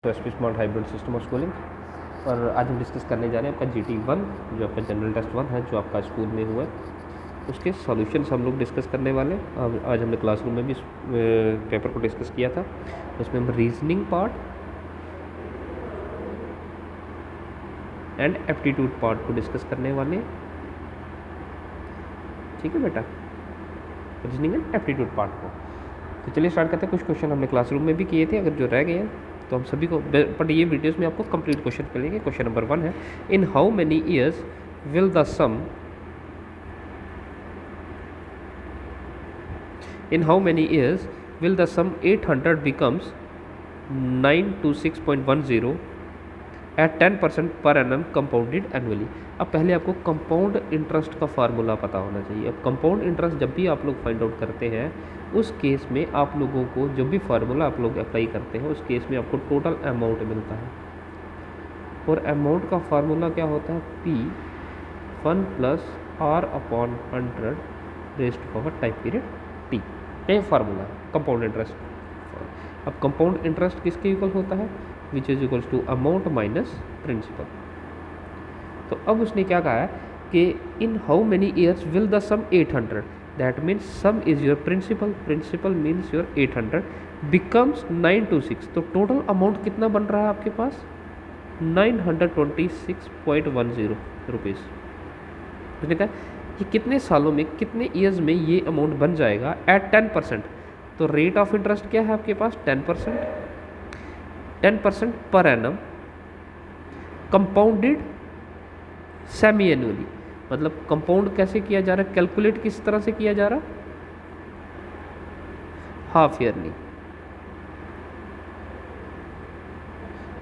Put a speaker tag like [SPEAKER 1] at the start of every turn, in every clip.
[SPEAKER 1] SP smart hybrid system of schooling. और आज हम डिस्कस करने जा रहे हैं आपका GT1 जो आपका जनरल टेस्ट 1 है जो आपका स्कूल में हुआ है, उसके सॉल्यूशंस हम लोग डिस्कस करने वाले हैं। आज हमने क्लासरूम में भी इस पेपर को डिस्कस किया था। उसमें हम reasoning part and aptitude part को डिस्कस करने वाले हैं। ठीक है बेटा, रीजनिंग एंड एप्टीट्यूड पार्ट को। तो चलिए स्टार्ट करते हैं। कुछ क्वेश्चन हमने क्लासरूम में भी किए थे, अगर जो रह गए हैं तो हम सभी को, बट ये वीडियोस में आपको कंप्लीट क्वेश्चन मिलेंगे। क्वेश्चन नंबर 1 है, in how many years will the sum in how many years will the sum 800 becomes 926.10 at 10% per annum compounded annually। अब पहले आपको कंपाउंड इंटरेस्ट का फार्मूला पता होना चाहिए। अब कंपाउंड इंटरेस्ट जब भी आप लोग फाइंड आउट करते हैं, उस केस में आप लोगों को जो भी फार्मूला आप लोग अप्लाई करते हैं, उस केस में आपको टोटल अमाउंट मिलता है। और अमाउंट का फार्मूला क्या होता है? P1 plus R upon 100 raised to power time period T। ये फार्मूला है कंपाउंड इंटरेस्ट। अब कंपाउंड इंटरेस्ट किसके इक्वल होता है? Which is equals to amount minus principal. तो अब उसने क्या कहा है कि in how many years will the sum 800, that means sum is your principal, principal means your 800 becomes 926। तो टोटल अमाउंट कितना बन रहा है आपके पास? 926.10 रुपीज़। उसने कहा कि कितने सालों में, कितने ईयर्स में ये अमाउंट बन जाएगा एट 10%। तो रेट ऑफ इंटरेस्ट क्या है आपके पास? 10%, 10% per annum, compounded semi annually. मतलब कंपाउंड कैसे किया जा रहा है, कैलकुलेट किस तरह से किया जा रहा है? Half yearly.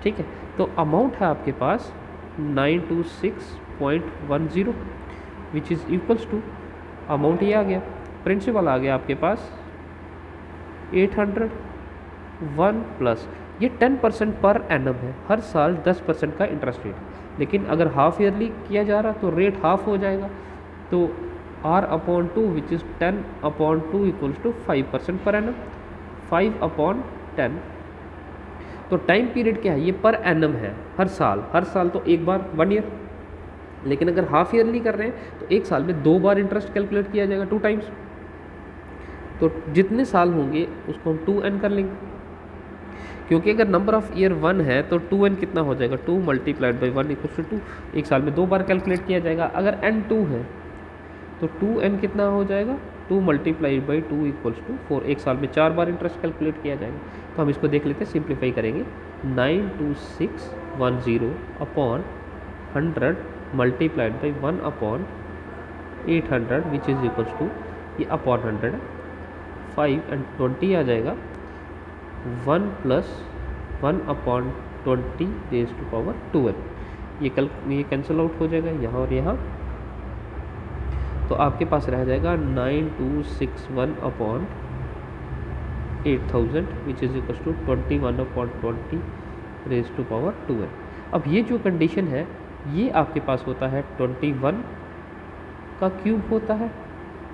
[SPEAKER 1] ठीक है, तो अमाउंट है आपके पास 926.10 which is equals to, amount ये आ गया, प्रिंसिपल आ गया आपके पास 800, 1 प्लस ये 10% पर एनम है, हर साल 10% का इंटरेस्ट रेट। लेकिन अगर हाफ ईयरली किया जा रहा तो रेट हाफ हो जाएगा। तो R/2 which is 10/2 equals to 5% per annum, 5/10। तो टाइम पीरियड क्या है? ये पर एनम है, हर साल, हर साल तो एक बार 1 ईयर। लेकिन अगर हाफ ईयरली कर रहे हैं तो एक साल में 2 बार इंटरेस्ट कैलकुलेट किया जाएगा, 2 टाइम्स। तो जितने साल होंगे उसको हम 2n कर लेंगे, क्योंकि अगर नंबर ऑफ ईयर 1 है तो 2n कितना हो जाएगा? 2 मल्टीप्लाइड बाई 1 इक्वल्स टू 2। एक साल में 2 बार कैलकुलेट किया जाएगा। अगर n 2 है तो 2n कितना हो जाएगा? 2 मल्टीप्लाइड बाई 2 इक्वल्स टू 4। एक साल में 4 बार इंटरेस्ट कैलकुलेट किया जाएगा। तो हम इसको देख लेते हैं, सिंप्लीफाई करेंगे। 92610 upon 100 multiplied by 1/800 which is equals to, ये अपॉन 100 है, 5 एंड 20 आ जाएगा, 1 प्लस 1/20 रेज़ टू पावर 12। ये कैंसिल आउट हो जाएगा यहाँ और यहाँ। तो आपके पास रह जाएगा 9261 upon 8000 which is equals to 21/20 raise to power 12। अब ये जो कंडीशन है, ये आपके पास होता है 21 का क्यूब होता है,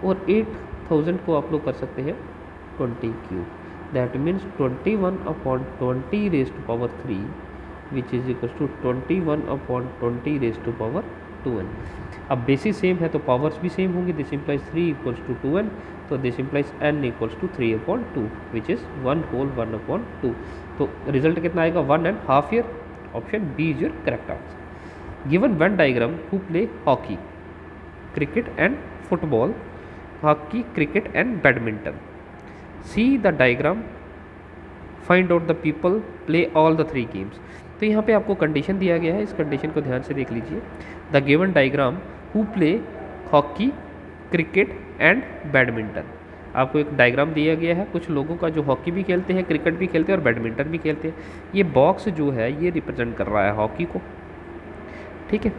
[SPEAKER 1] और 8000 को आप लोग कर सकते हैं 20 cube. That means 21/20 raise to power 3 which is equals to 21/20 raise to power 2n। अब बेसिस सेम है तो पावर्स भी सेम होंगी। This implies 3 equals to 2n, तो this implies n equals to 3/2 which is 1 whole 1/2। तो result कितना आएगा? 1 and half year. Option B is your correct answer. Given Venn diagram who play hockey, cricket and football, hockey, cricket and badminton. See the diagram, find out the people play all the 3 games। तो यहाँ पे आपको condition दिया गया है, इस condition को ध्यान से देख लीजिए। The given diagram who play hockey, cricket and badminton. आपको एक डायग्राम दिया गया है, कुछ लोगों का जो हॉकी भी खेलते हैं, क्रिकेट भी खेलते हैं और बैडमिंटन भी खेलते हैं। ये बॉक्स जो है ये रिप्रेजेंट कर रहा है हॉकी को। ठीक है,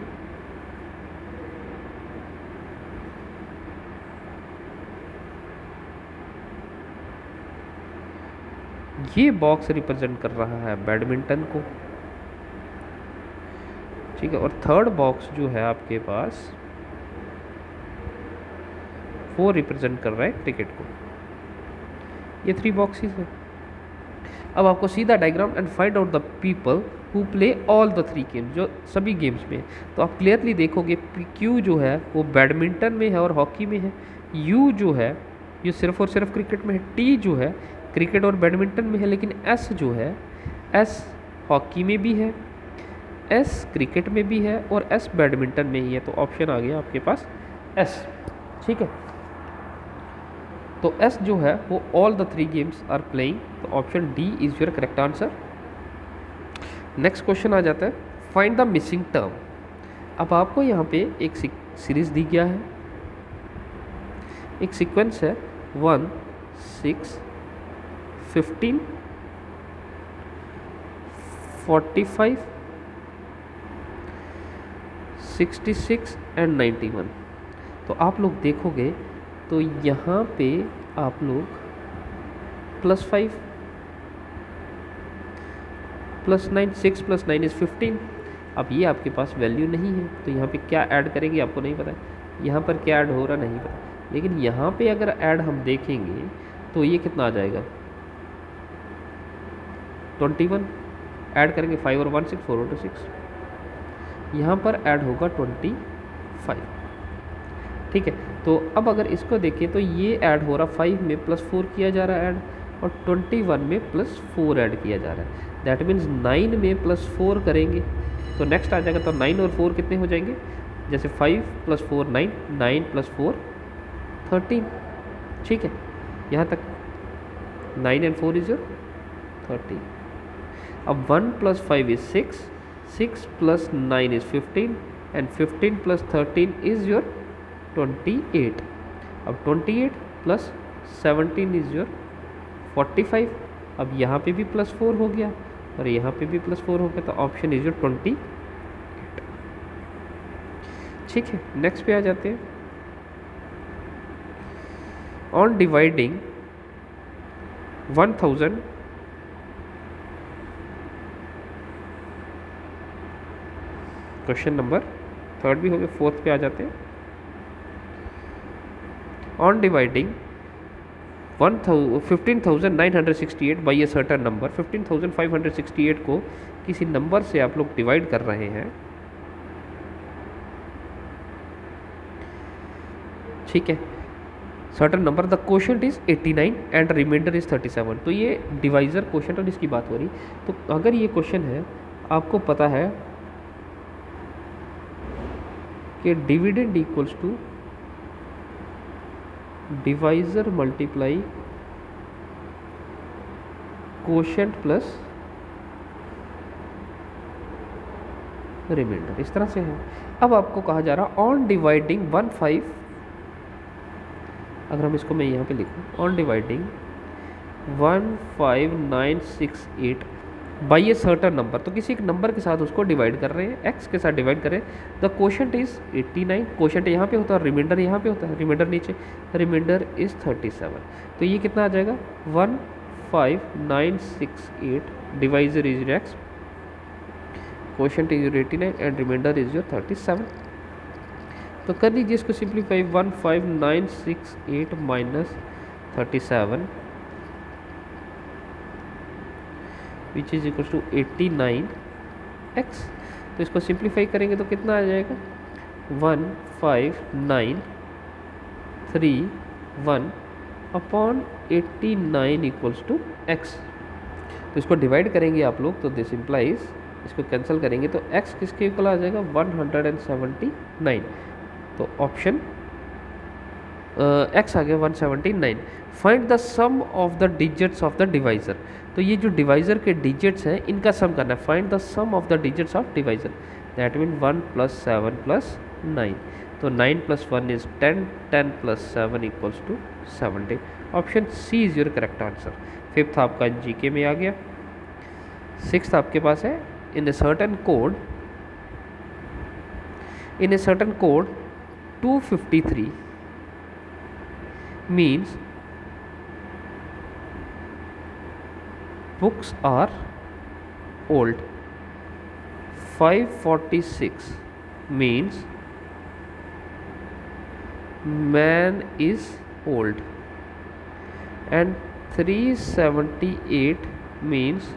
[SPEAKER 1] ये बॉक्स रिप्रेजेंट कर रहा है बैडमिंटन को। ठीक है, और थर्ड बॉक्स जो है आपके पास वो रिप्रेजेंट कर रहा है क्रिकेट को। ये 3 बॉक्सेस है। अब आपको सीधा diagram and find out the people who play all the 3 games, जो सभी गेम्स में है। तो आप क्लियरली देखोगे क्यू जो है वो बैडमिंटन में है और हॉकी में है, यू जो है ये सिर्फ और सिर्फ क्रिकेट में है, टी जो है क्रिकेट और बैडमिंटन में है, लेकिन एस जो है एस हॉकी में भी है, एस क्रिकेट में भी है और एस बैडमिंटन में ही है। तो ऑप्शन आ गया आपके पास एस। ठीक है, तो एस जो है वो all the 3 games are playing, तो option D is your correct answer. Next question आ जाता है फाइंड द मिसिंग टर्म। अब आपको यहाँ पे एक सीरीज दी गया है, एक सीक्वेंस है 1 6 15 45 66 एंड 91। तो आप लोग देखोगे तो यहाँ पे आप लोग +5 +9 6 + 9 इज़ 15। अब ये आपके पास वैल्यू नहीं है, तो यहाँ पे क्या ऐड करेंगे आपको नहीं पता है, यहाँ पर क्या ऐड हो रहा नहीं पता, लेकिन यहाँ पे अगर ऐड हम देखेंगे तो ये कितना आ जाएगा 21, ऐड करेंगे 5 और 1 6 4 और 2 6, यहाँ पर ऐड होगा 25। ठीक है, तो अब अगर इसको देखें तो ये ऐड हो रहा 5 में +4 किया जा रहा है ऐड, और 21 में +4 ऐड किया जा रहा है। दैट मीन्स 9 में +4 करेंगे तो नेक्स्ट आ जाएगा, तो 9 और 4 कितने हो जाएंगे, जैसे 5 + 4 9, 9 + 4 13। ठीक है, यहाँ तक 9 and 4 इज योर 13। अब 1 + 5 is 6, 6 + 9 is 15 and 15 + 13 is your 28। अब 28 + 17 इज योर 45। अब यहाँ पे भी +4 हो गया और यहाँ पे भी +4 हो गया, तो ऑप्शन इज योर 28। ठीक है, नेक्स्ट पे आ जाते हैं। ऑन डिवाइडिंग 1000 क्वेश्चन नंबर 3 भी हो गया, 4th पे आ जाते हैं। On dividing 15,968 by a certain number, 15,568 को किसी नंबर से आप लोग डिवाइड कर रहे हैं। ठीक है, certain number, the quotient is 89 and reminder is 37। तो ये डिवाइजर क्वोशंट और इसकी बात हो रही। तो अगर ये क्वेश्चन है, आपको पता है कि dividend equals to divisor multiply quotient plus reminder, इस तरह से है। अब आपको कहा जा रहा ऑन डिवाइडिंग 15, अगर हम इसको मैं यहाँ पे लिखूँ, on dividing 15968 by a certain number, तो किसी एक नंबर के साथ उसको डिवाइड कर रहे हैं, x के साथ डिवाइड कर रहे हैं। द क्वोशंट इज 89, क्वोशंट यहाँ पे होता है, रिमाइंडर यहाँ पे होता है, रिमाइंडर नीचे, रिमाइंडर इज 37। तो ये कितना आ जाएगा 15968, divisor is your x, quotient is your 89 and reminder is your 37। तो कर लीजिए इसको simplify, 15968 minus 37 which is equal to 89x। तो इसको सिंप्लीफाई करेंगे तो कितना आ जाएगा 15931 अपॉन 89 इक्वल्स टू x। तो इसको डिवाइड करेंगे आप लोग, तो दिस इम्प्लाइज, इसको कैंसिल करेंगे तो x किसके इक्वल आ जाएगा 179। तो ऑप्शन x आ गया 179। Find the sum of the digits of the divisor. तो ये जो डिवाइजर के डिजिट्स हैं इनका सम करना है। Find the sum of the digits of divisor, that mean 1 + 7 + 9। तो 9 + 1 is 10, 10 + 7 equals to 70। Option C is your correct answer. 5th आपका जीके में आ गया। 6th आपके पास है, in a certain code 253 means books are old. 546 means man is old, and 378 means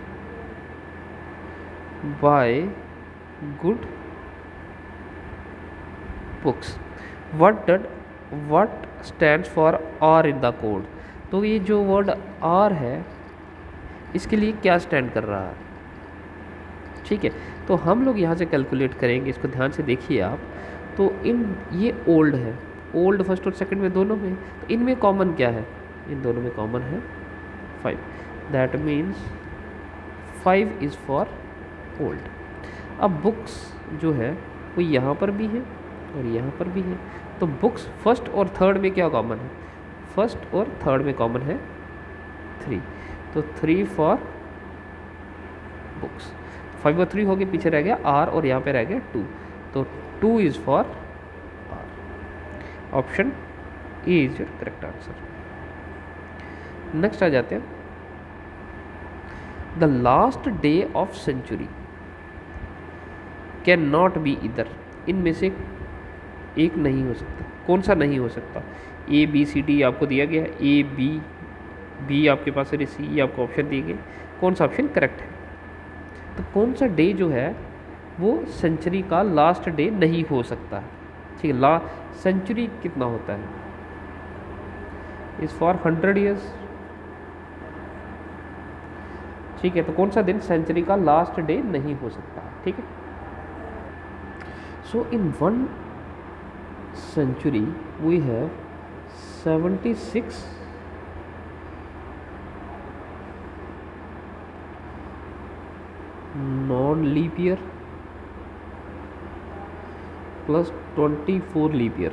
[SPEAKER 1] buy good books. What stands for R in the code. तो ये जो word are है इसके लिए क्या स्टैंड कर रहा है, ठीक है। तो हम लोग यहाँ से कैलकुलेट करेंगे, इसको ध्यान से देखिए आप। तो ये ओल्ड है, ओल्ड फर्स्ट और सेकंड में दोनों में, तो इनमें कॉमन क्या है, इन दोनों में कॉमन है 5। That means 5 is for old. अब बुक्स जो है वो यहाँ पर भी है और यहाँ पर भी है। तो बुक्स फर्स्ट और थर्ड में क्या कॉमन है, फर्स्ट और थर्ड में कॉमन है 3। तो 3 फॉर बुक्स। 5 और 3 हो गए, पीछे रह गया आर और यहाँ पे रह गया 2। तो 2 is for R. Option A is your correct answer. Next आ जाते हैं, the last day of century can not be either. इनमें से एक नहीं हो सकता। कौन सा नहीं हो सकता, ए बी सी डी आपको दिया गया है, ए बी आपके पास है, सी आपको ऑप्शन दिए गए, कौन सा ऑप्शन करेक्ट है। तो कौन सा डे जो है वो सेंचुरी का लास्ट डे नहीं हो सकता है, ठीक है। सेंचुरी कितना होता है, इज़ फॉर 100 ईयर्स, ठीक है। तो कौन सा दिन सेंचुरी का लास्ट डे नहीं हो सकता, ठीक है। सो इन 1 century we have 76 non-leap year plus 24 leap year,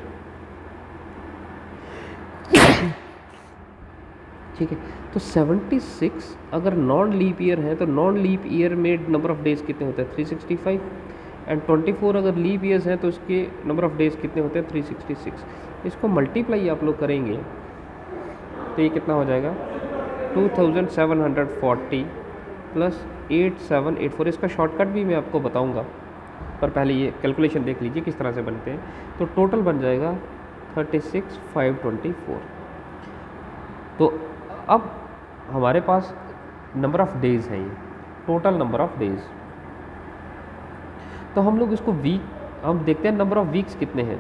[SPEAKER 1] ठीक है। तो 76 अगर नॉन लीप ईयर है तो नॉन लीप ईयर में नंबर ऑफ डेज कितने होते हैं 365, एंड 24 अगर लीप ईयर्स हैं तो उसके नंबर ऑफ डेज कितने होते हैं 366। इसको मल्टीप्लाई आप लोग करेंगे तो ये कितना हो जाएगा 2740 प्लस 8784। इसका शॉर्टकट भी मैं आपको बताऊंगा, पर पहले ये कैलकुलेशन देख लीजिए किस तरह से बनते हैं। तो टोटल बन जाएगा 36524। तो अब हमारे पास नंबर ऑफ डेज़ है, ये टोटल नंबर ऑफ डेज़। तो हम लोग इसको वीक, हम देखते हैं नंबर ऑफ वीक्स कितने हैं,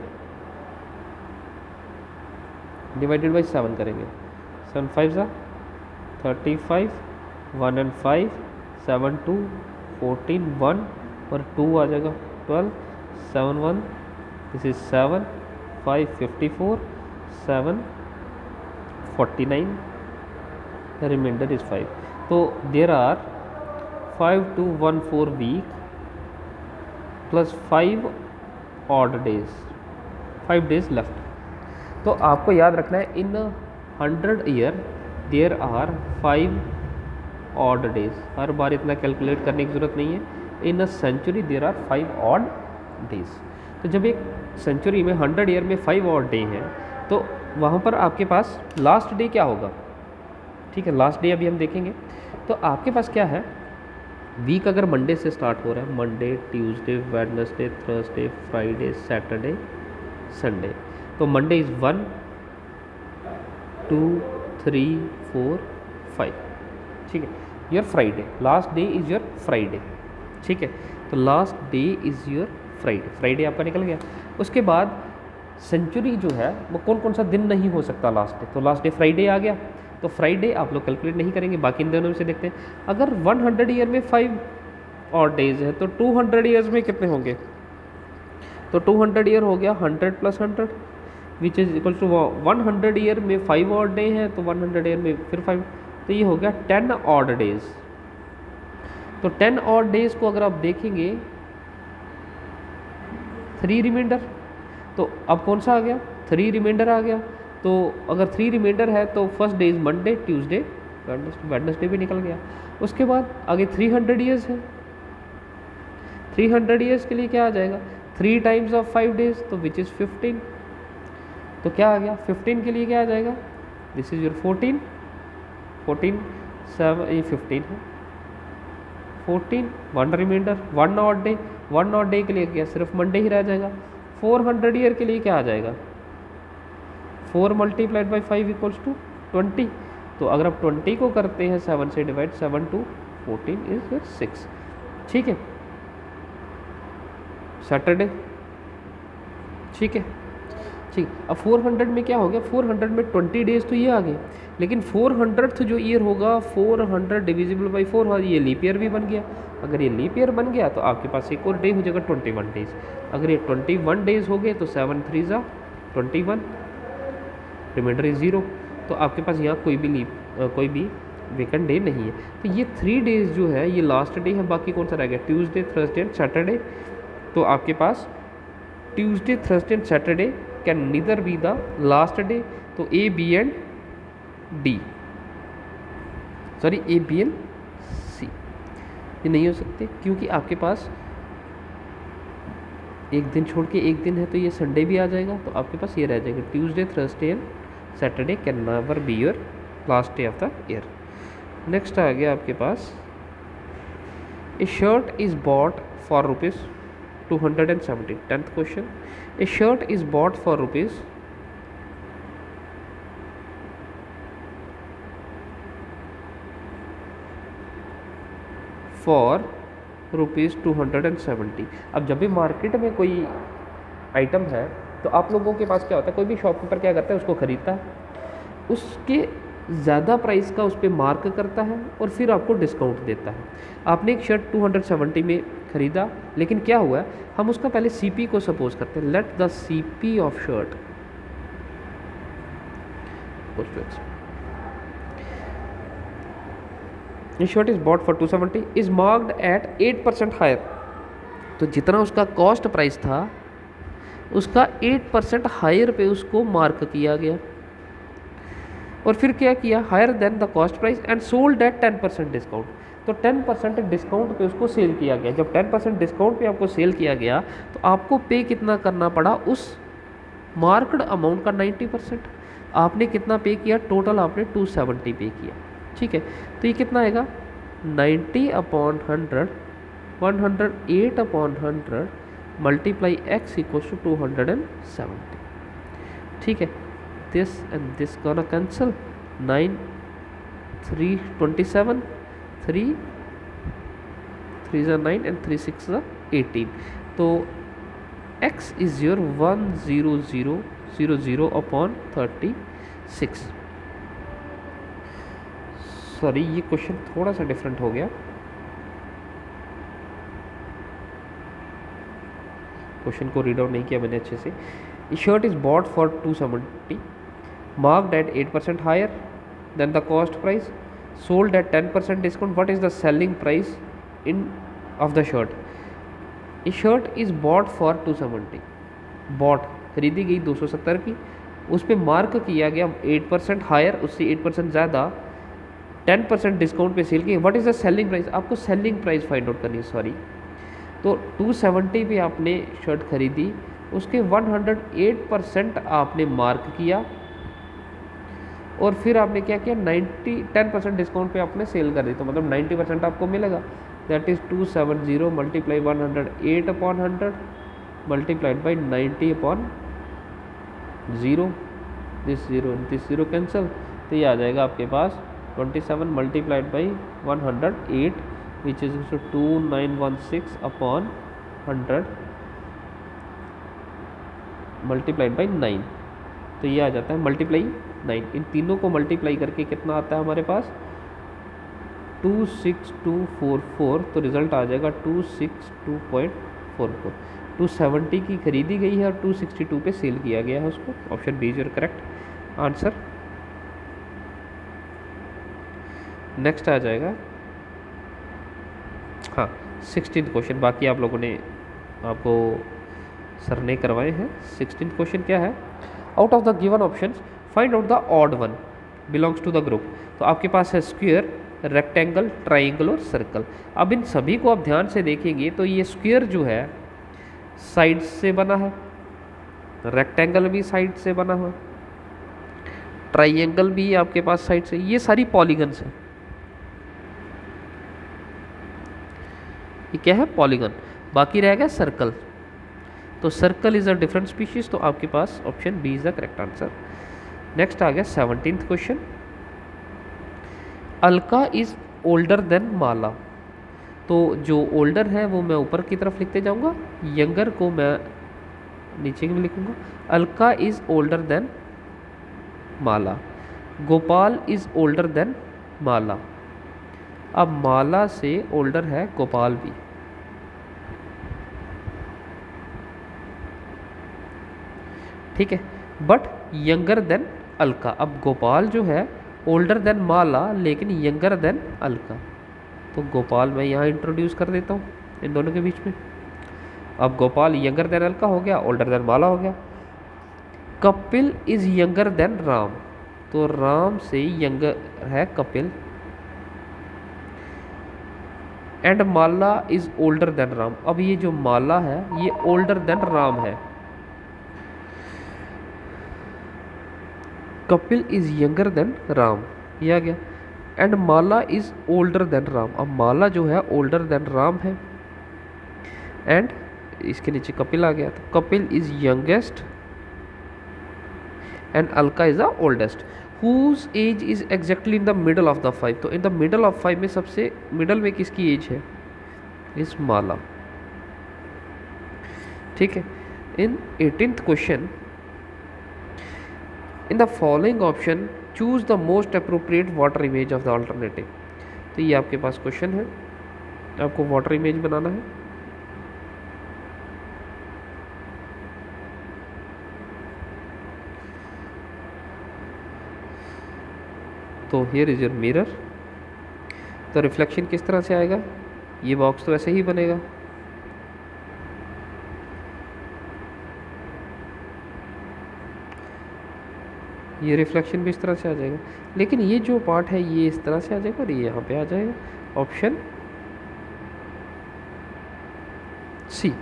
[SPEAKER 1] डिवाइडेड बाई 7 करेंगे। 7 5 35, 1 and 5, 7 2 14, 1 और 2 आ जाएगा 12, 7 1 दिस इज 7, 5 54, 7 49, रिमाइंडर इज 5। तो there are 5 2 1 4 week plus 5 odd days, 5 days left. तो आपको याद रखना है in 100 year there are 5 odd days. हर बार इतना कैलकुलेट करने की ज़रूरत नहीं है। In a century there are 5 odd days. तो जब एक सेंचुरी में 100 ईयर में 5 ऑड डे हैं तो वहाँ पर आपके पास लास्ट डे क्या होगा, ठीक है। लास्ट डे अभी हम देखेंगे। तो आपके पास क्या है, वीक अगर मंडे से स्टार्ट हो रहा है, Monday Tuesday Wednesday Thursday Friday Saturday Sunday. तो मंडे इज़ 1 2 3 4 5, ठीक है। Your Friday, last day is your Friday, ठीक है। तो last day is your Friday, Friday आपका निकल गया। उसके बाद सेंचुरी जो है वो कौन कौन सा दिन नहीं हो सकता लास्ट डे, तो लास्ट डे फ्राइडे आ गया। तो फ्राइडे आप लोग कैलकुलेट नहीं करेंगे, बाकी इन दोनों में से देखते हैं। अगर 100 ईयर में 5 और डेज है तो 200 ईयर्स में कितने होंगे, तो 200 ईयर हो गया 100 plus 100 which is equal to 100 year में 5 और डे हैं तो 100 ईयर में फिर 5, तो ये हो गया 10 ऑड डेज। तो 10 ऑड डेज को अगर आप देखेंगे 3 रिमाइंडर, तो अब कौन सा आ गया 3 रिमाइंडर आ गया। तो अगर 3 रिमाइंडर है तो first day is Monday Tuesday Wednesday भी निकल गया। उसके बाद आगे 300 ईयर्स है, 300 ईयर्स के लिए क्या आ जाएगा 3 टाइम्स ऑफ 5 डेज, तो विच इज़ 15। तो क्या आ गया 15 के लिए क्या आ जाएगा, दिस इज़ योर 14 7 ये 15 है 14 1 reminder 1 odd day, 1 odd day के लिए क्या सिर्फ मंडे ही रह जाएगा। 400 ईयर के लिए क्या आ जाएगा 4 मल्टीप्लाइड बाई 5 इक्वल्स टू 20। तो अगर आप 20 को करते हैं 7 से डिवाइड 7 2 14 इज फिर 6, ठीक है, सैटरडे, ठीक है, ठीक। अब 400 में क्या हो गया, 400 में 20 डेज तो ये आ गए, लेकिन 400th जो ईयर होगा 400 डिविजिबल बाई 4, ये लीप ईयर भी बन गया। अगर ये लीप ईयर बन गया तो आपके पास एक और डे हो जाएगा 21 डेज। अगर ये 21 डेज हो गए तो 7 3 जा 21, रिमाइंडर इज 0, तो आपके पास यहाँ कोई भी वेकेंट डे नहीं है। तो ये 3 डेज जो है ये लास्ट डे है, बाकी कौन सा रह गया, ट्यूसडे, थर्सडे एंड सैटरडे। तो आपके पास Tuesday, Thursday and Saturday can neither be the last day, तो A B and D, sorry A B and C ये नहीं हो सकते, क्योंकि आपके पास एक दिन छोड़ के एक दिन है, तो ये संडे भी आ जाएगा, तो आपके पास ये रह जाएगा Tuesday, Thursday and Saturday can never be your last day of the year. Next आ गया आपके पास, a shirt is bought for ₹270, 10th question, a shirt is bought for ₹270। अब जब भी मार्केट में कोई आइटम है तो आप लोगों के पास क्या होता है, कोई भी शॉपकीपर क्या करता है, उसको ख़रीदता है, उसके ज़्यादा प्राइस का उस पर मार्क करता है और फिर आपको डिस्काउंट देता है। आपने एक शर्ट 270 में ख़रीदा, लेकिन क्या हुआ, हम उसका पहले सीपी को सपोज करते हैं, let the CP of shirt shirt is bought for 270 is marked at 8% higher, तो जितना उसका कॉस्ट प्राइस था उसका 8% हायर पे उसको मार्क किया गया, और फिर क्या किया, higher than the cost price and sold at 10% discount, तो 10% डिस्काउंट पे उसको सेल किया गया। जब 10% डिस्काउंट पे आपको सेल किया गया तो आपको पे कितना करना पड़ा, उस मार्क्ड अमाउंट का 90%। आपने कितना पे किया, टोटल आपने 270 पे किया, ठीक है। तो ये कितना आएगा, 90/100, 108/100 मल्टीप्लाई x इक्वल्स टू 270, ठीक है। This and this gonna cancel, 9 3 27, 3 3 is 9 and 3 6 is 18, तो x is your 10000/36। सॉरी ये क्वेश्चन थोड़ा सा डिफरेंट हो गया, क्वेश्चन को रीड आउट नहीं किया मैंने अच्छे से। Shirt is bought for 270 marked at 8% higher than the cost price, sold at 10% discount, what is the selling price in of the shirt. A shirt is bought for 270, bought खरीदी गई 270 की, उस पर मार्क किया गया 8% हायर, उससे 8% ज़्यादा, 10% discount पे सेल की, what is the selling price, आपको सेलिंग प्राइस फाइंड आउट करनी है, सॉरी। तो 270 पे आपने शर्ट खरीदी, उसके 108% आपने मार्क किया, और फिर आपने क्या किया, 10% डिस्काउंट पे आपने सेल कर दी, तो मतलब 90% आपको मिलेगा, that is 270 multiply 108/100 multiplied by 90/0, this zero cancel, तो ये आ जाएगा आपके पास 27 multiplied by 108 which is 2916/100 multiplied by 9, तो ये आ जाता है मल्टीप्लाई 9, इन तीनों को मल्टीप्लाई करके कितना आता है हमारे पास 26244, तो रिजल्ट आ जाएगा 262.44। 270 की खरीदी गई है और 262 पे सेल किया गया है उसको, option B is your correct answer. Next आ जाएगा, हाँ 16th क्वेश्चन, बाकी आप लोगों ने आपको सर ने करवाए हैं। 16th क्वेश्चन क्या है, out of the given options find out the odd one belongs to the group. तो आपके पास है स्क्वायर, रेक्टेंगल, ट्राइंगल और सर्कल। अब इन सभी को आप ध्यान से देखेंगे तो ये स्क्वायर जो है साइड से बना है, रेक्टेंगल भी साइड से बना हुआ, ट्राइंगल भी आपके पास साइड से, ये सारी पॉलीगन्स हैं, ये क्या है, पॉलीगन। बाकी रह गया सर्कल, तो circle is a different species, तो आपके पास option B is the correct answer. Next आ गया 17th question, Alka is older than Mala. तो जो ओल्डर है वो मैं ऊपर की तरफ लिखते जाऊंगा, यंगर को मैं नीचे में लिखूंगा। Alka is older than Mala, Gopal is older than Mala. अब माला से ओल्डर है गोपाल भी। ठीक है, बट यंगर देन अलका। अब गोपाल जो है ओल्डर देन माला लेकिन यंगर देन अलका, तो गोपाल मैं यहाँ इंट्रोड्यूस कर देता हूँ इन दोनों के बीच में। अब गोपाल यंगर देन अलका हो गया, ओल्डर देन माला हो गया। Kapil is younger than Ram, तो राम से यंगर है Kapil. And Mala is older then Ram. अब ये जो माला है ये ओल्डर देन राम है। Kapil is younger than Ram, ये आ गया। And Mala is older then Ram. अब माला जो है ओल्डर देन राम है। एंड इसके नीचे कपिल आ गया, तो Kapil is youngest and Alka is the oldest. Whose age is exactly in the middle of the 5, तो इन द मिडल ऑफ 5 में सबसे मिडल में किसकी एज है? इस माला। ठीक है। इन 18th question, in the following option choose the most appropriate water image of the alternative. तो ये आपके पास क्वेश्चन है, आपको वाटर इमेज बनाना है। तो हियर इज योर मिरर। तो रिफ्लेक्शन किस तरह से आएगा? ये बॉक्स तो ऐसे ही बनेगा, ये रिफ्लेक्शन भी इस तरह से आ जाएगा, लेकिन ये जो पार्ट है ये इस तरह से आ जाएगा और ये यहाँ पे आ जाएगा। Option C.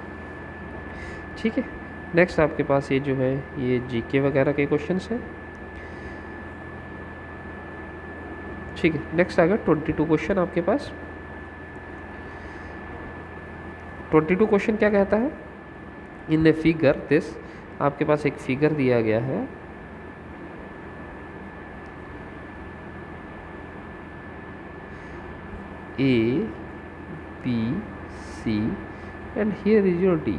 [SPEAKER 1] ठीक है। नेक्स्ट आपके पास ये जो है ये जीके वगैरह के क्वेश्चंस हैं। ठीक है। नेक्स्ट आ गया 22 क्वेश्चन आपके पास। 22 क्वेश्चन क्या कहता है? इन द फिगर दिस, आपके पास एक फिगर दिया गया है। A, B, C and here is your D।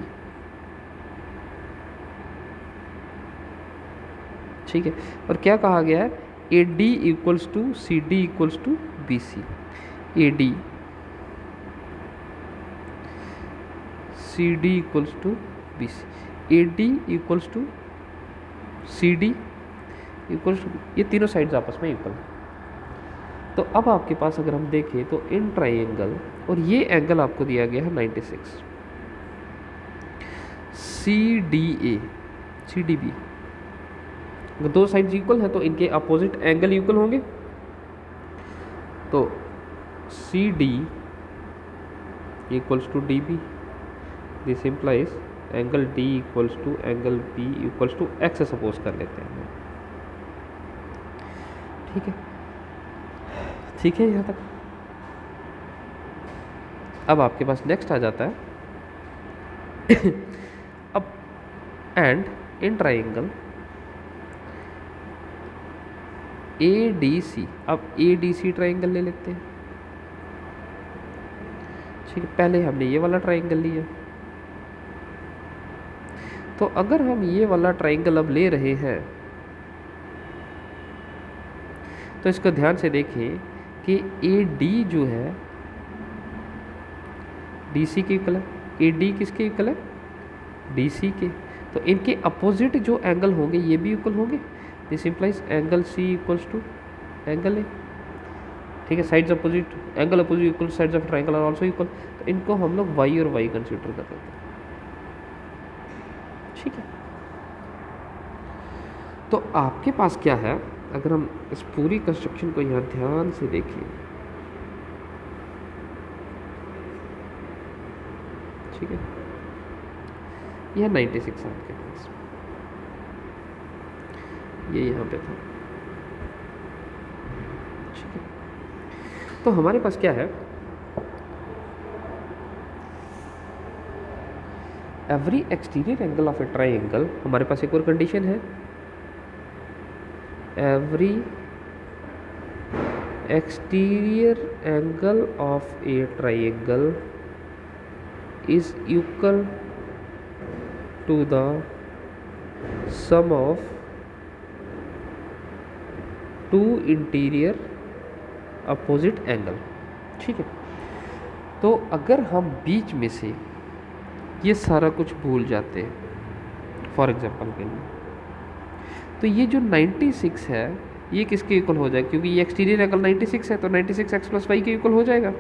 [SPEAKER 1] ठीक है। और क्या कहा गया है? AD equals to CD equals to BC। AD CD equals to BC, AD equals to CD equals to, ये तीनों साइड्स आपस में इक्वल है। तो अब आपके पास अगर हम देखें तो इन ट्राइंगल, और ये एंगल आपको दिया गया है 96, CDA CDB, अगर दो साइड्स इक्वल हैं तो इनके अपोजिट एंगल इक्वल होंगे। तो CD equals to DB, this implies angle D equals to angle B equals to X suppose कर लेते हैं। ठीक है, ठीक है यहाँ तक। अब आपके पास नेक्स्ट आ जाता है अब एंड इन ट्राइंगल ADC। अब ADC ट्राइंगल ले लेते हैं। ठीक है, पहले हमने ये वाला ट्राइंगल लिया, तो अगर हम ये वाला ट्राइंगल अब ले रहे हैं तो इसको ध्यान से देखें कि AD जो है DC के इक्वल है, AD किसके इक्वल है? DC के। तो इनके अपोजिट जो एंगल होंगे ये भी इक्वल होंगे। This implies angle C equals to angle A। ठीक है, sides opposite, angle opposite equal, sides of triangle are also equal. तो इनको हम लोग Y और Y कंसीडर कर लेते हैं। ठीक है, तो आपके पास क्या है? अगर हम इस पूरी कंस्ट्रक्शन को यहाँ ध्यान से देखें, ठीक है, यह 96 आपके पास, ये यहाँ पे था। ठीक है, तो हमारे पास क्या है? Every exterior angle of a triangle, हमारे पास एक और कंडीशन है, every exterior angle of a triangle is equal to the sum of to interior opposite angle. ठीक है, तो अगर हम बीच में से ये सारा कुछ भूल जाते हैं फॉर एग्जांपल के लिए, तो ये जो 96 है ये किसके इक्वल हो जाएगा, क्योंकि ये एक्सटीरियर एंगल 96 है तो 96 x + y के इक्वल हो जाएगा।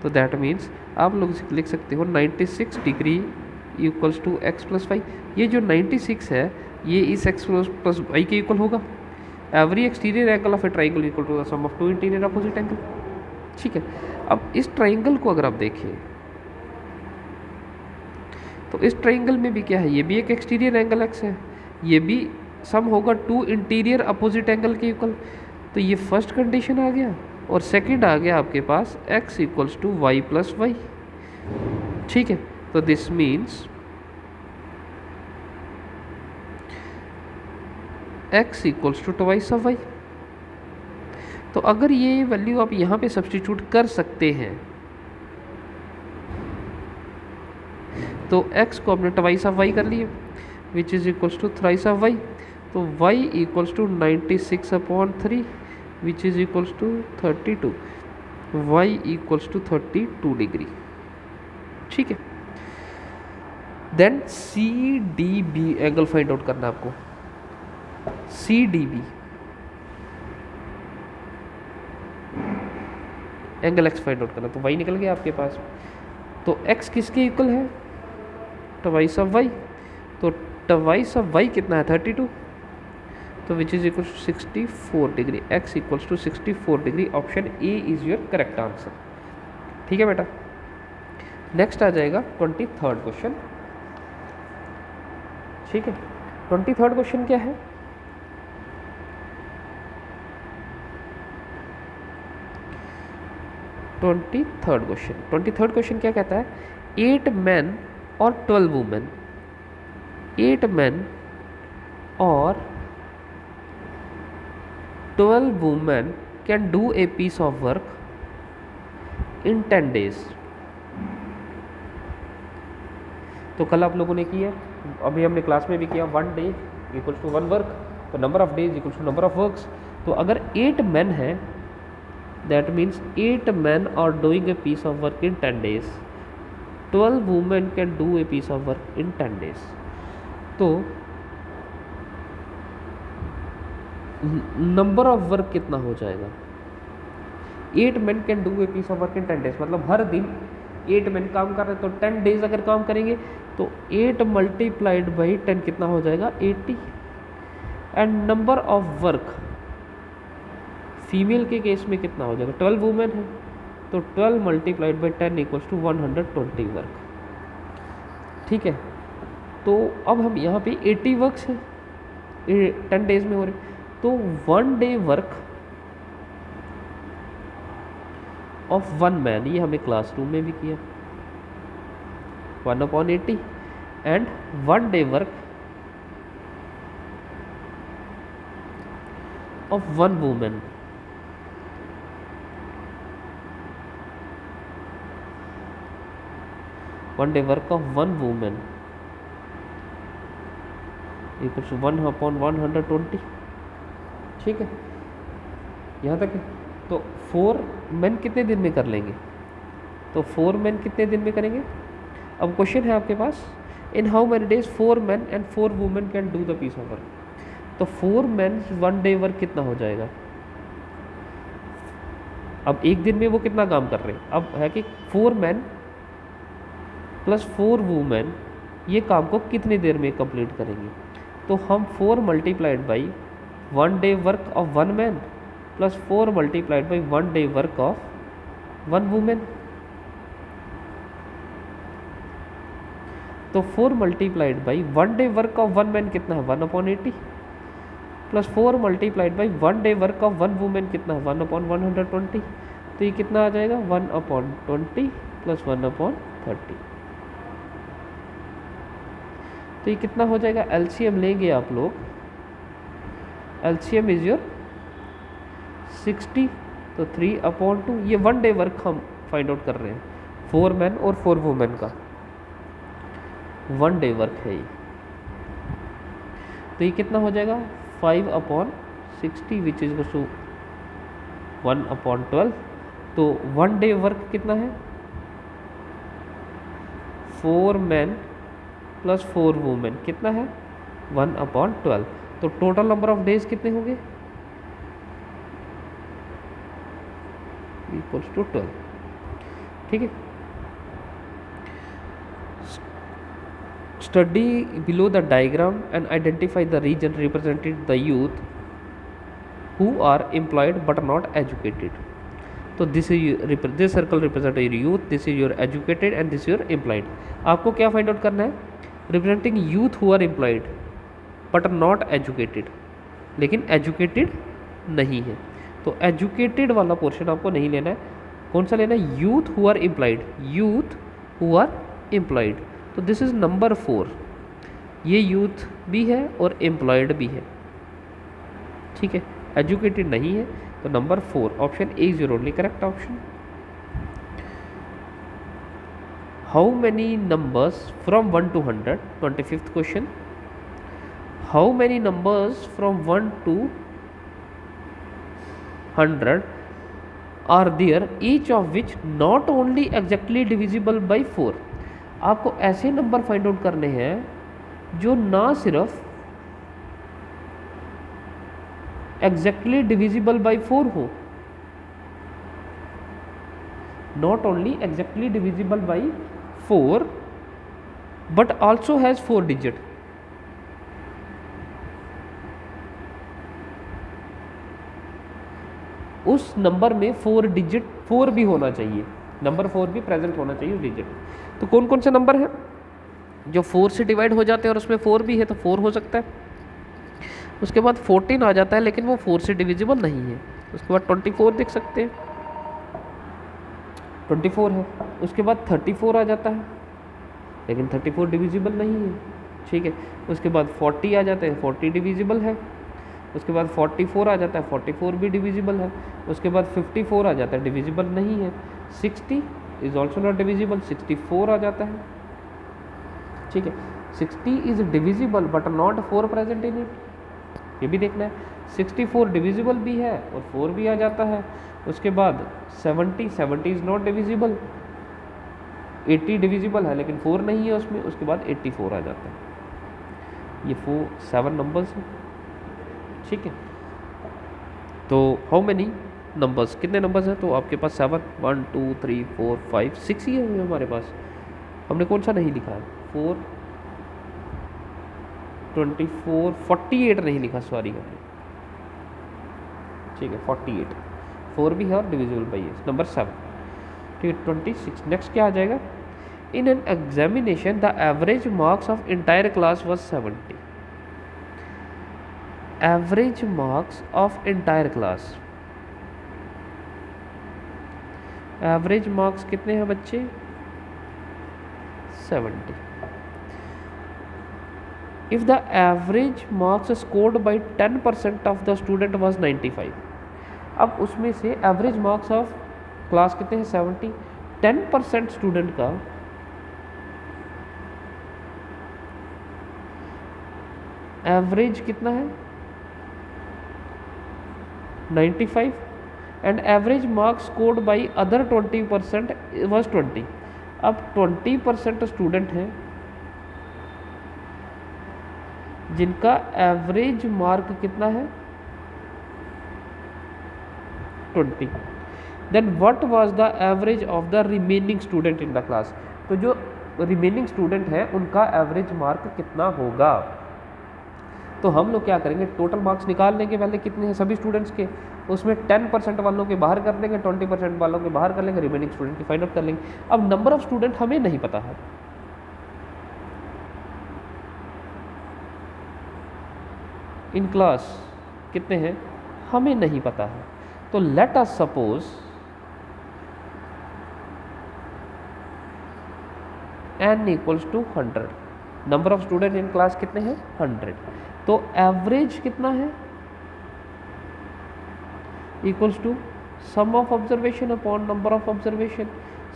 [SPEAKER 1] तो दैट मीन्स आप लोग लिख सकते हो 96 degree equals to x + y। ये जो 96 है ये इस x + y के इक्वल होगा। Every exterior angle of a triangle equal to the sum of two interior opposite angle. ठीक है, अब इस ट्राइंगल को अगर आप देखें तो इस ट्राइंगल में भी क्या है, ये भी एक एक्सटीरियर एंगल x है, ये भी सम होगा टू इंटीरियर अपोजिट एंगल के इक्वल। तो ये फर्स्ट कंडीशन आ गया और सेकंड आ गया आपके पास x equals to y + y। ठीक है, तो this means x equals to twice of y। तो अगर ये वैल्यू आप यहाँ पे सब्स्टिट्यूट कर सकते हैं तो x को आपने ट्वाइस ऑफ y कर लिए which is equals to thrice of y। तो y equals to 96/3 which is equals to 32। y equals to 32 degree. ठीक है, then CDB angle find out करना है आपको। CDB angle x find out करना, तो y निकल गया आपके पास। तो x किसके इक्वल है, ट्वाइस ऑफ y। तो ट्वाइस ऑफ y कितना है 32, तो which is equal to 64 degree. x equals to 64 degree. Option A is your correct answer. ठीक है बेटा, नेक्स्ट आ जाएगा 23rd क्वेश्चन। ठीक है, 23rd क्वेश्चन क्या है, ट्वेंटी थर्ड क्वेश्चन क्या कहता है, 8 men और 12 women, 8 men और 12 women can do a piece of work in 10 days। तो कल आप लोगों ने किया, अभी हमने क्लास में भी किया, 1 day इक्वल्स टू 1 वर्क, तो number of days equals to number of works. तो अगर 8 men है that means 8 men are doing a piece of work in 10 days, 12 women can do a piece of work in 10 days। तो number of work कितना हो जाएगा, 8 men can do a piece of work in 10 days, मतलब हर दिन 8 men काम कर रहे हैं, तो 10 days अगर काम करेंगे तो 8 मल्टीप्लाइड बाई 10 कितना हो जाएगा 80। And number of work female के केस में कितना हो जाएगा, 12 वुमेन है तो 12 multiplied by 10 equals to 120 work. ठीक है, तो अब हम यहाँ पे 80 वर्क्स हैं 10 डेज में हो रहे, तो 1 डे वर्क ऑफ 1 मैन, ये हमें क्लासरूम में भी किया, 1/80 and 1 day work of 1 women, one day work of 1 women equals to 1/120। ठीक है, यहाँ तक है। तो 4 मैन कितने दिन में कर लेंगे, तो 4 मैन कितने दिन में करेंगे। अब क्वेश्चन है आपके पास, in how many days 4 man and 4 women can do the piece of work. तो 4 मैन 1 डे वर्क कितना हो जाएगा, अब एक दिन में वो कितना काम कर रहे हैं, अब है कि 4 मैन प्लस 4 वुमेन ये काम को कितनी देर में कंप्लीट करेंगे। तो हम 4 multiplied by 1 day work of 1 man plus 4 multiplied by 1 day work of 1 women. तो 4 multiplied by 1 day work of 1 man कितना है 1/80 plus 4 multiplied by 1 day work of 1 women कितना है 1/120। तो ये कितना आ जाएगा 1/20 प्लस 1/30। तो ये कितना हो जाएगा, एलसीएम लेंगे आप लोग, एलसीएम इज योर 60 तो 3/2, ये 1 डे वर्क हम फाइंड आउट कर रहे हैं, 4 मैन और 4 वुमेन का 1 डे वर्क है ये। तो ये कितना हो जाएगा 5/60 विच इज टू 1/12। तो 1 डे वर्क कितना है 4 मैन प्लस 4 वुमेन कितना है 1/12। तो टोटल नंबर ऑफ डेज कितने होंगे इक्वल्स टू 12। ठीक है। Study below the diagram and identify the region represented the youth who are employed but not educated. तो this circle represent your youth, this is your educated and this your employed. आपको क्या find out करना है representing youth who are employed but not educated, लेकिन educated नहीं है। तो educated वाला पोर्शन आपको नहीं लेना है, कौन सा लेना है youth who are employed, youth who are employed. तो दिस इज नंबर 4, ये यूथ भी है और एम्प्लॉयड भी है। ठीक है, एजुकेटेड नहीं है, तो number 4 option A is your only correct option. How many numbers from 1 to 100, 25th question. How many numbers from 1 to 100 are there each of which not only exactly divisible by 4। आपको ऐसे number find out करने हैं जो ना सिर्फ exactly divisible by 4 हो, not only exactly divisible by 4 but also has 4 digit. उस number में 4 डिजिट 4 भी होना चाहिए, नंबर 4 भी प्रेजेंट होना चाहिए उस डिजिट। तो कौन कौन से नंबर हैं जो 4 से डिवाइड हो जाते हैं और उसमें 4 भी है, तो 4 हो सकता है। उसके बाद 14 आ जाता है लेकिन वो 4 से डिविजिबल नहीं है। उसके बाद 24 देख सकते हैं, 24 है। उसके बाद 34 आ जाता है लेकिन 34 डिविजिबल नहीं है। ठीक है, उसके बाद 40 आ जाता है, 40 डिविजिबल है। उसके बाद 44 आ जाता है, 44 भी डिविजिबल है। उसके बाद 54 आ जाता है, डिविजिबल नहीं है। 60 इज ऑल्सो नॉट डिविजिबल, 64 आ जाता है। ठीक है, 60 is divisible but not 4 present in it, ये भी देखना है। 64 डिविजिबल भी है और 4 भी आ जाता है। उसके बाद 70 इज नॉट डिविजिबल, 80 डिविजिबल है लेकिन 4 नहीं है उसमें। उसके बाद 84 आ जाता है। ये 7 नंबर्स हैं। ठीक है, तो हाउ मेनी नंबर्स, कितने नंबर्स हैं? तो आपके पास 7, 1 2 3 4 5 6 ही है हमारे पास। हमने कौन सा नहीं लिखा है 4 24 48 नहीं लिखा, सॉरी हमने। ठीक है, 48 4 भी है और डिविजिबल बाई है, नंबर 7। ठीक है, 26 नेक्स्ट क्या आ जाएगा। इन an examination the average marks of entire class was 70। Average marks of entire class, average marks कितने हैं बच्चे 70। If the average marks scored by 10% of the student was 95। अब उसमें से एवरेज मार्क्स ऑफ क्लास कितने हैं 70, 10% स्टूडेंट का average कितना है 95 and average marks scored by other 20% was 20। अब 20% स्टूडेंट हैं जिनका एवरेज मार्क कितना है 20। Then what was the average of the remaining student in the class. तो जो रिमेनिंग स्टूडेंट है उनका एवरेज मार्क कितना होगा। तो हम लोग क्या करेंगे, टोटल मार्क्स निकाल लेंगे पहले कितने हैं सभी स्टूडेंट्स के, उसमें 10% वालों के बाहर कर लेंगे, 20% वालों के बाहर कर लेंगे, रिमेनिंग स्टूडेंट की फाइंड आउट कर लेंगे। अब नंबर ऑफ स्टूडेंट हमें नहीं पता है, इन क्लास कितने हैं हमें नहीं पता है। तो let us suppose n equals to 100, number of student in class कितने हैं 100। तो एवरेज कितना है equals to sum of observation upon number of observation.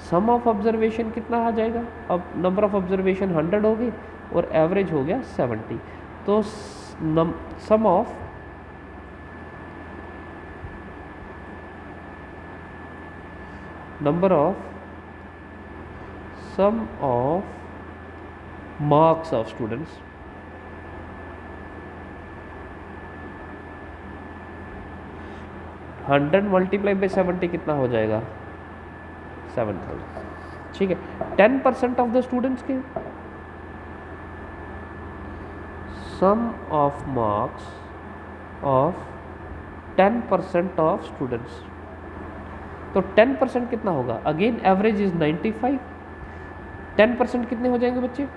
[SPEAKER 1] Sum of observation कितना आ जाएगा, अब नंबर ऑफ ऑब्जर्वेशन 100 हो गई और एवरेज हो गया 70। तो sum of number of sum of marks of students hundred multiply by 70 कितना हो जाएगा 7000। ठीक है, 10% ऑफ द स्टूडेंट्स के sum of marks of 10% of students. तो 10% कितना होगा, अगेन एवरेज इज 95। 10% कितने हो जाएंगे बच्चे,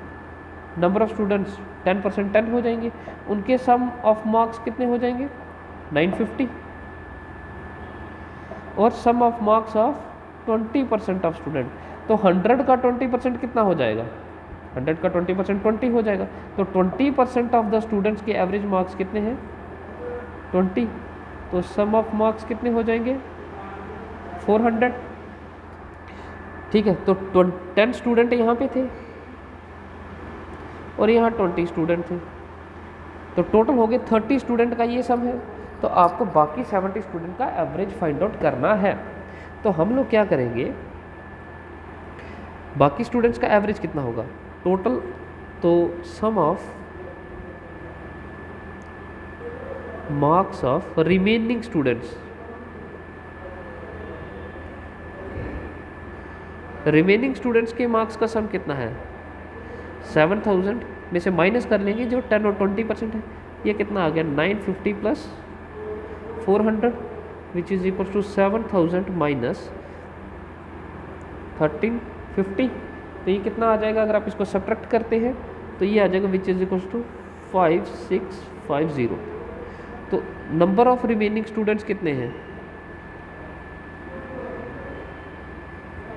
[SPEAKER 1] नंबर ऑफ स्टूडेंट्स 10% 10 हो जाएंगे, उनके सम ऑफ मार्क्स कितने हो जाएंगे 950, और sum of marks of 20% of student. तो 100 का 20% कितना हो जाएगा, 100 का 20% 20 हो जाएगा। तो 20% ऑफ द स्टूडेंट्स के एवरेज मार्क्स कितने हैं 20। तो सम ऑफ मार्क्स कितने हो जाएंगे 400। ठीक है, तो 10 स्टूडेंट यहाँ पे थे और यहाँ 20 स्टूडेंट थे, तो टोटल हो गए 30 स्टूडेंट का ये सम है। तो आपको बाकी 70 स्टूडेंट का एवरेज फाइंड आउट करना है। तो हम लोग क्या करेंगे, बाकी स्टूडेंट्स का एवरेज कितना होगा टोटल, तो sum of marks of remaining students, remaining students के मार्क्स का सम कितना है 7000 में से माइनस कर लेंगे जो 10 और 20% है, ये कितना आ गया 950 plus 400 which is equal to 7000 minus 1350। तो ये कितना आ जाएगा, अगर आप इसको सब्ट्रैक्ट करते हैं तो ये आ जाएगा विच इज इक्वल टू 5650। तो नंबर ऑफ रिमेनिंग स्टूडेंट्स कितने हैं,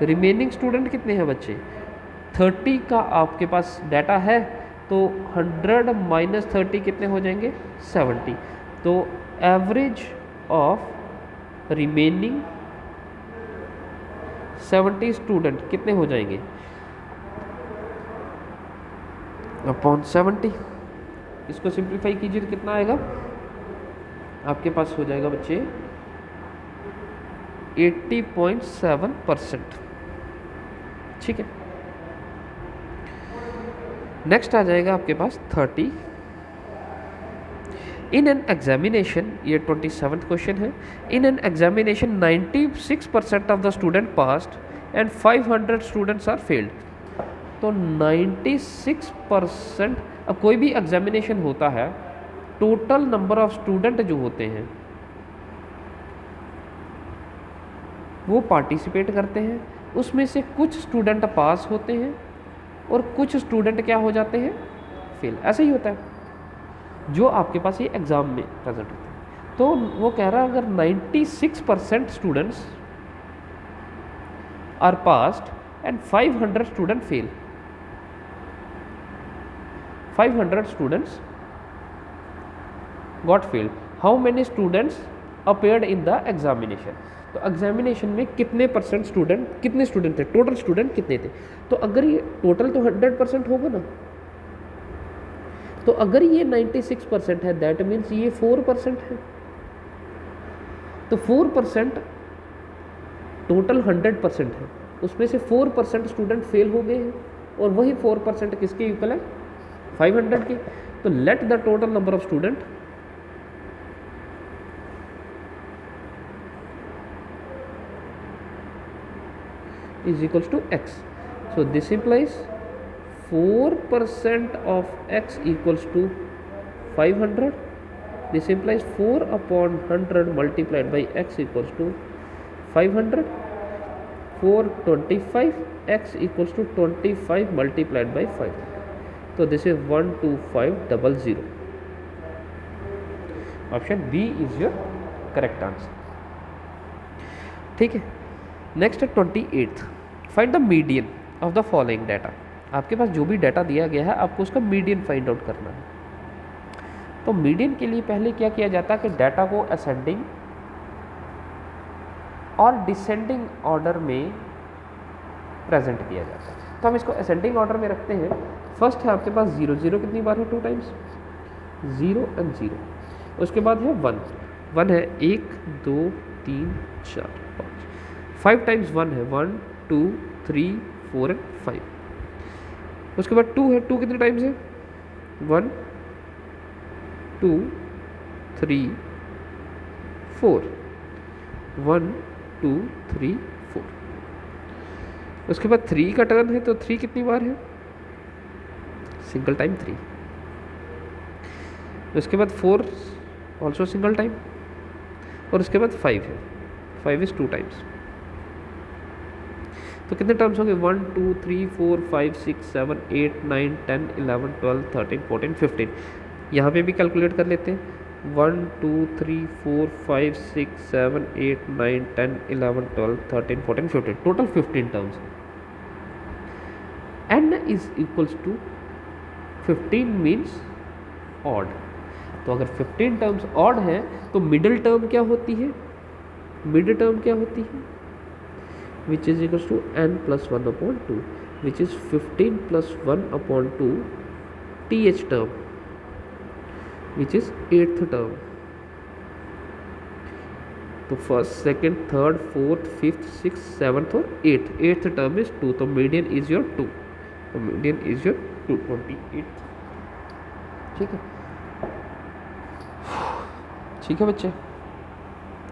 [SPEAKER 1] रिमेनिंग स्टूडेंट कितने हैं बच्चे 30 का आपके पास डाटा है, तो 100 माइनस 30 कितने हो जाएंगे 70। तो एवरेज ऑफ रिमेनिंग 70 स्टूडेंट कितने हो जाएंगे अपॉन 70। इसको सिंप्लीफाई कीजिए तो कितना आएगा, आपके पास हो जाएगा बच्चे 80.7%। ठीक है, नेक्स्ट आ जाएगा आपके पास 30। इन एन एग्जामिनेशन, ये 27th क्वेश्चन है, in an examination 96% of the student passed and 500 students are failed. तो 96%, अब कोई भी एग्जामिनेशन होता है, टोटल नंबर ऑफ स्टूडेंट जो होते हैं वो पार्टिसिपेट करते हैं, उसमें से कुछ स्टूडेंट पास होते हैं और कुछ स्टूडेंट क्या हो जाते हैं फेल। ऐसा ही होता है जो आपके पास ये एग्ज़ाम में प्रेजेंट होता है। तो वो कह रहा है अगर 96% students are passed and 500 student fail, 500 students got failed, how many students appeared in the examination. तो एग्जामिनेशन में कितने परसेंट स्टूडेंट, कितने स्टूडेंट थे, टोटल स्टूडेंट कितने थे। तो अगर ये टोटल तो 100% होगा ना, तो अगर ये 96% है दैट मीन्स ये 4% है। तो 4% टोटल 100% है, उसमें से 4% स्टूडेंट फेल हो गए हैं और वही 4% किसके इक्वल है 500 के। तो let the total number of student is equals to x. So this implies 4% of x equals to 500. This implies 4 upon 100 multiplied by x equals to 500. 425, x equals to 25 multiplied by 5. So this is 12500. Option B is your correct answer. ठीक है, next है 28th। Find the median of the following data. आपके पास जो भी data दिया गया है आपको उसका मीडियन फाइंड आउट करना है। तो मीडियन के लिए पहले क्या किया जाता है कि डाटा को असेंडिंग और डिसेंडिंग ऑर्डर में प्रेजेंट किया जाता है। तो हम इसको असेंडिंग ऑर्डर में रखते हैं। फर्स्ट है आपके पास 0, 0 कितनी बार है? 2 टाइम्स, 0 एंड 0। उसके बाद है 1, 1 है 1 2 3 4 5, 5 टाइम्स 1 है 1 2 3 4 एंड 5। उसके बाद 2 है, 2 कितने टाइम्स है? 1 2 3 4, 1 2 3 4। उसके बाद 3 का टर्न है, तो 3 कितनी बार है? Single time 3। उसके बाद 4 ऑल्सो सिंगल टाइम, और उसके बाद 5 है, 5 इज 2 टाइम्स। तो कितने टर्म्स होंगे? 1 2 3 4 5 6 7 8 9 10 11 12 13 14 15। यहाँ पे भी कैलकुलेट कर लेते हैं। 1 2 3 4 5 6 7 8 9 10 11 12 13 14 15, total 15 terms. n is equals to 15 means odd. तो अगर 15 टर्म्स ऑड है तो मिडिल टर्म क्या होती है? मिड टर्म क्या होती है? Which is equals to n plus 1 upon 2, which is 15 plus 1 upon 2 th term, which is 8th term. तो first, second, third, fourth, fifth, six, seventh और 8th टर्म इज 2। तो median is your 2, तो median is your 228। ठीक है, ठीक है बच्चे,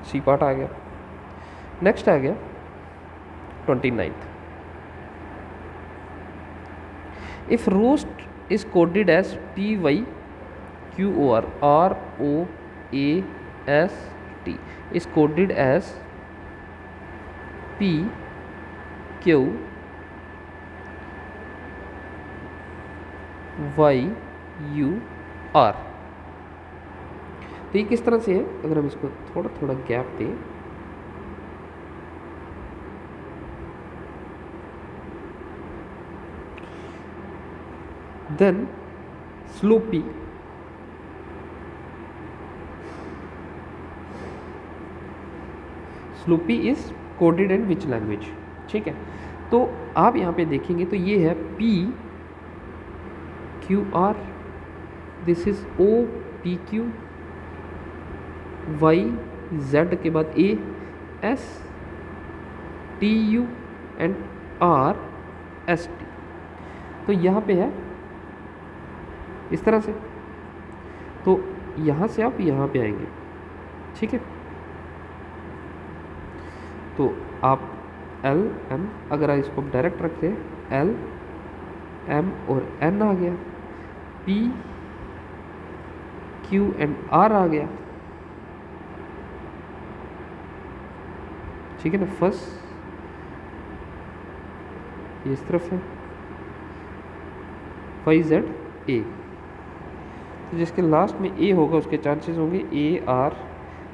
[SPEAKER 1] C part आ गया। नेक्स्ट आ गया 29th। If roast is coded as PYQOR ROAST is coded as PQYUR। तो ये किस तरह से है? अगर हम इसको थोड़ा थोड़ा गैप दें, then Sloopy is coded in which language? ठीक है, तो आप यहाँ पे देखेंगे तो ये है PQR, this is OPQ, YZ के बाद ASTU एंड RST। तो यहाँ पे है इस तरह से। तो यहाँ से आप यहाँ पे आएंगे, ठीक है। तो आप L M, अगर आप इसको डायरेक्ट रखते हैं, L M और N आ गया, P Q एंड R आ गया, ठीक है ना। फर्स्ट ये इस तरफ है, YZ A, तो जिसके लास्ट में A होगा उसके चांसेस होंगे AR।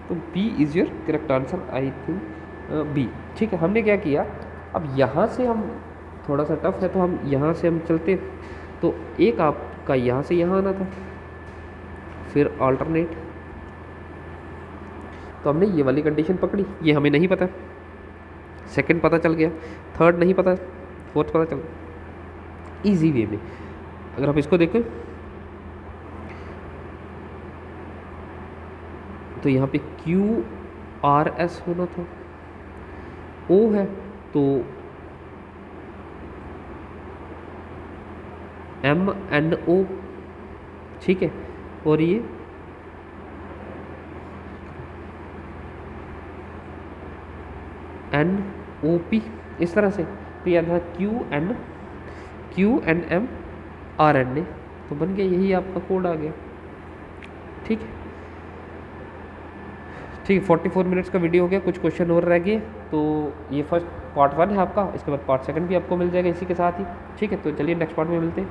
[SPEAKER 1] तो B is your correct answer, I think B। ठीक है, हमने क्या किया, अब यहाँ से हम थोड़ा सा टफ है तो हम यहाँ से हम चलते, तो एक आपका यहाँ से यहाँ आना था, फिर अल्टरनेट। तो हमने ये वाली कंडीशन पकड़ी, ये हमें नहीं पता, सेकंड पता चल गया, थर्ड नहीं पता, फोर्थ पता चल गया। ईजी वे में अगर आप इसको देखें तो यहाँ पे QRS होना था, O है तो MNO, ठीक है, और ये NOP इस तरह से। तो यह था QNM RNA, तो बन गया, यही आपका कोड आ गया। ठीक है, ठीक है, 44 मिनट्स का वीडियो हो गया, कुछ क्वेश्चन और रह गए। तो ये फर्स्ट पार्ट 1 है आपका, इसके बाद पार्ट 2 भी आपको मिल जाएगा इसी के साथ ही। ठीक है, तो चलिए नेक्स्ट पार्ट में मिलते हैं।